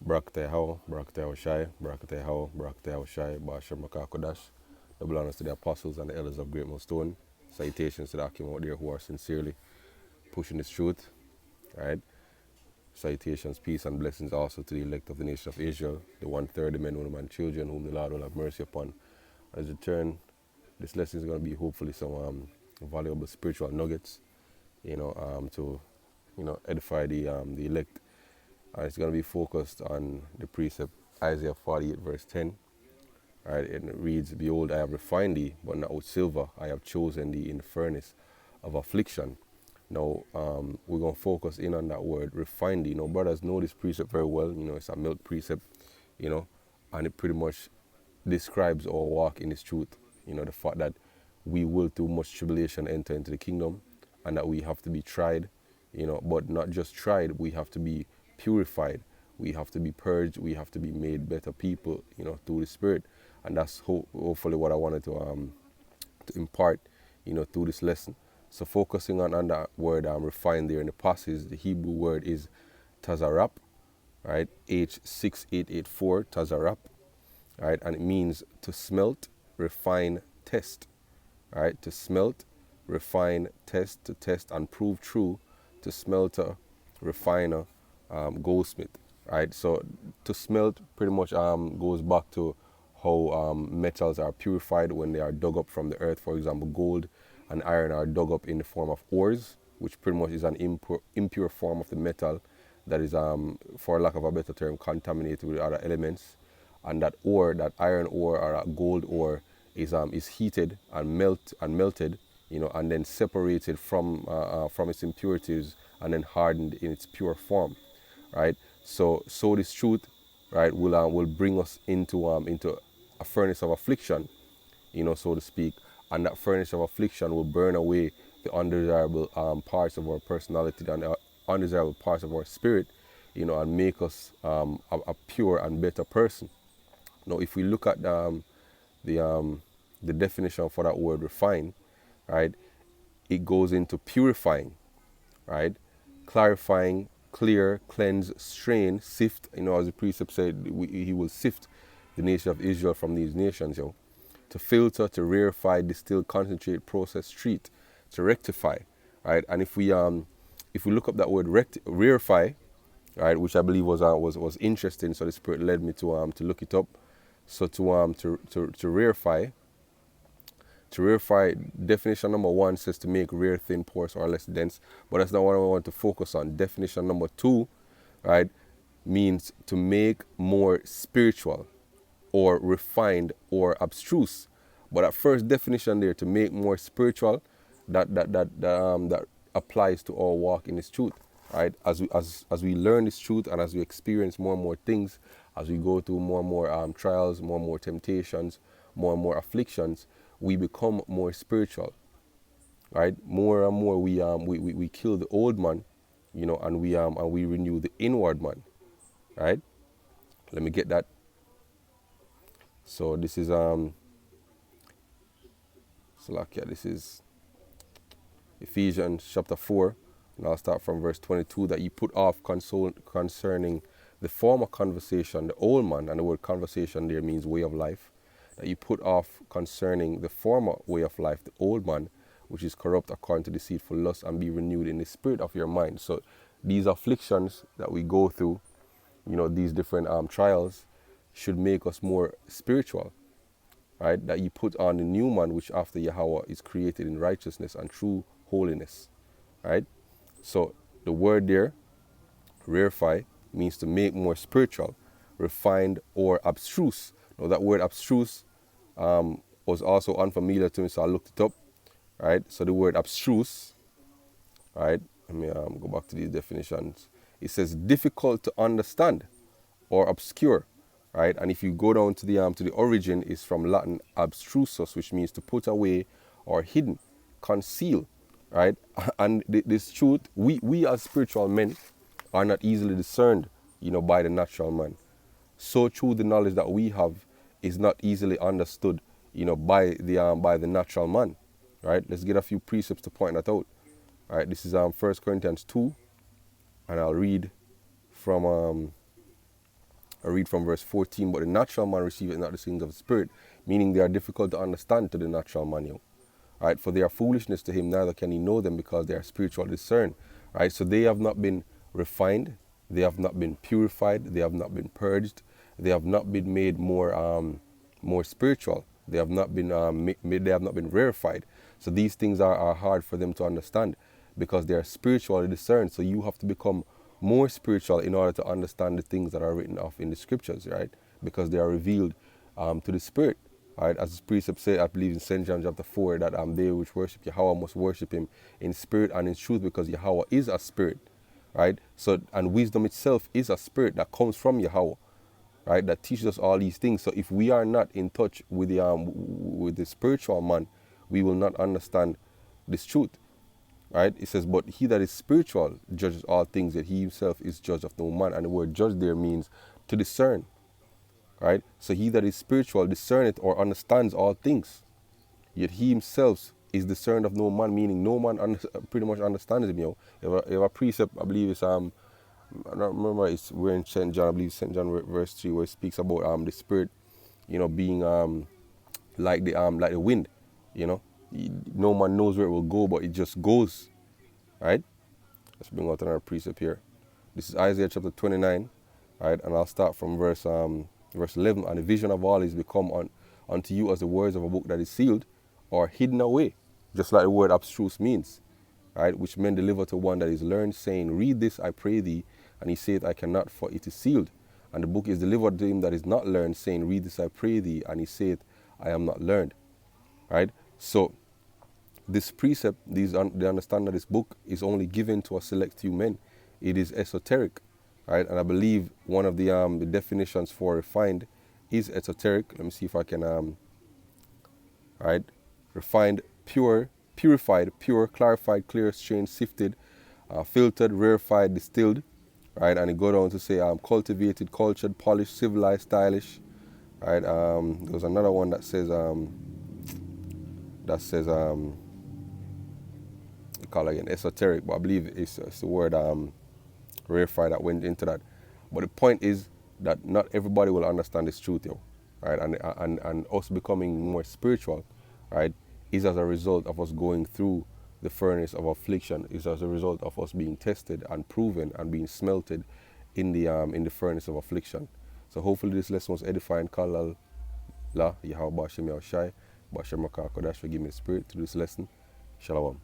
Barakateh Shai, Barakateh Shai, Bashar Makakodash. Double honors to the apostles and the elders of Great Millstone. Salutations to the Akim out there who are sincerely pushing this truth. Right? Salutations, peace, and blessings also to the elect of the nation of Israel, the one third, the men, women, and children whom the Lord will have mercy upon. As you turn, this lesson is going to be hopefully some valuable spiritual nuggets, to edify the elect. And it's going to be focused on the precept Isaiah 48 verse 10. Right, and it reads, "Behold, I have refined thee, but not with silver. I have chosen thee in the furnace of affliction." Now, we're going to focus in on that word, refine thee. Brothers know this precept very well. It's a milk precept, and it pretty much describes our walk in this truth. The fact that we will through much tribulation enter into the kingdom, and that we have to be tried, but not just tried, we have to be purified. We have to be purged. We have to be made better people, through the Spirit. And that's hopefully what I wanted to impart, through this lesson. So focusing on that word refined there in the passage, the Hebrew word is tazarap, right? H6884, tazarap, right? And it means to smelt, refine, test, right? To smelt, refine, test, to test and prove true, to smelter, refiner, goldsmith, right? So to smelt pretty much goes back to how metals are purified when they are dug up from the earth. For example, gold and iron are dug up in the form of ores, which pretty much is an impure form of the metal that is, for lack of a better term, contaminated with other elements. And that ore, that iron ore or that gold ore, is heated and melted, and then separated from its impurities and then hardened in its pure form, right? So this truth, right, will bring us into a furnace of affliction, so to speak, and that furnace of affliction will burn away the undesirable parts of our personality and undesirable parts of our spirit, and make us a pure and better person. Now, if we look at the definition for that word refine, right, it goes into purifying, right, clarifying, clear, cleanse, strain, sift. As the precept said, he will sift the nation of Israel from these nations, to filter, to rarefy, distill, concentrate, process, treat, to rectify, right? And if we look up that word rarefy, right, which I believe was interesting, so the Spirit led me to look it up. So to rarefy, definition number one says to make rare, thin, porous, or less dense. But that's not what I want to focus on. Definition number two, right, means to make more spiritual, or refined, or abstruse. But that first definition there, to make more spiritual, that applies to our walk in this truth, right? As we learn this truth and as we experience more and more things, as we go through more and more trials, more and more temptations, more and more afflictions, we become more spiritual, right? More and more we kill the old man, and we renew the inward man, right? Let me get that. So this is Salakia, this is Ephesians chapter 4, and I'll start from verse 22, that you put off concerning the former conversation, the old man, and the word conversation there means way of life, that you put off concerning the former way of life, the old man, which is corrupt according to deceitful lust, and be renewed in the spirit of your mind. So these afflictions that we go through, these different trials, should make us more spiritual, right? That you put on the new man, which after Yahweh is created in righteousness and true holiness, right? So the word there, rarefy, means to make more spiritual, refined, or abstruse. Now that word abstruse was also unfamiliar to me, so I looked it up, right? So the word abstruse, right? Let me go back to these definitions. It says difficult to understand or obscure, right? And if you go down to the origin, is from Latin abstrusus, which means to put away or hidden, conceal, right? And this truth, we as spiritual men are not easily discerned, by the natural man. So true, the knowledge that we have is not easily understood, by the natural man, right? Let's get a few precepts to point that out. All right, this is 1 Corinthians 2, and I'll read from I read from verse 14, but the natural man receiveth not the things of the Spirit, meaning they are difficult to understand to the natural man. Right? For they are foolishness to him, neither can he know them because they are spiritual discerned. Right? So they have not been refined, they have not been purified, they have not been purged, they have not been made more spiritual. They have not been they have not been rarefied. So these things are hard for them to understand because they are spiritually discerned. So you have to become more spiritual in order to understand the things that are written off in the scriptures, right? Because they are revealed to the Spirit. Right? As the precept said, I believe in St. John chapter 4, that they which worship Yahweh must worship him in spirit and in truth, because Yahweh is a spirit. Right? So, and wisdom itself is a spirit that comes from Yahweh, right? That teaches us all these things. So if we are not in touch with the spiritual man, we will not understand this truth. Right? It says, but he that is spiritual judges all things, that he himself is judge of no man. And the word judge there means to discern. Right? So he that is spiritual discerneth or understands all things, yet he himself is discerned of no man, meaning no man pretty much understands him. You have a precept, I believe it's I don't remember, it's we're in St. John, I believe St. John verse 3, where it speaks about the Spirit, being like the wind. No man knows where it will go, but it just goes. Right? Let's bring out another precept here. This is Isaiah chapter 29, right? And I'll start from verse 11. And the vision of all is become unto you as the words of a book that is sealed or hidden away, just like the word abstruse means, right? Which men deliver to one that is learned, saying, read this, I pray thee. And he saith, I cannot, for it is sealed. And the book is delivered to him that is not learned, saying, read this, I pray thee. And he saith, I am not learned. Right? So this precept, the understanding of this book is only given to a select few men. It is esoteric, right? And I believe one of the definitions for refined is esoteric. Let me see if I can, right? Refined, pure, purified, pure, clarified, clear, changed, sifted, filtered, rarefied, distilled, right? And it go down to say cultivated, cultured, polished, civilized, stylish, right? There's another one that says call it again esoteric, but I believe it's the word rarefied that went into that. But the point is that not everybody will understand this truth, right? And us becoming more spiritual, right, is as a result of us going through the furnace of affliction, is as a result of us being tested and proven and being smelted in the furnace of affliction. So hopefully this lesson was edifying. Kalal la Yahweh Bashem Yahushai Bashem Rakah Kodash, for giving me the spirit to do this lesson. Shalom.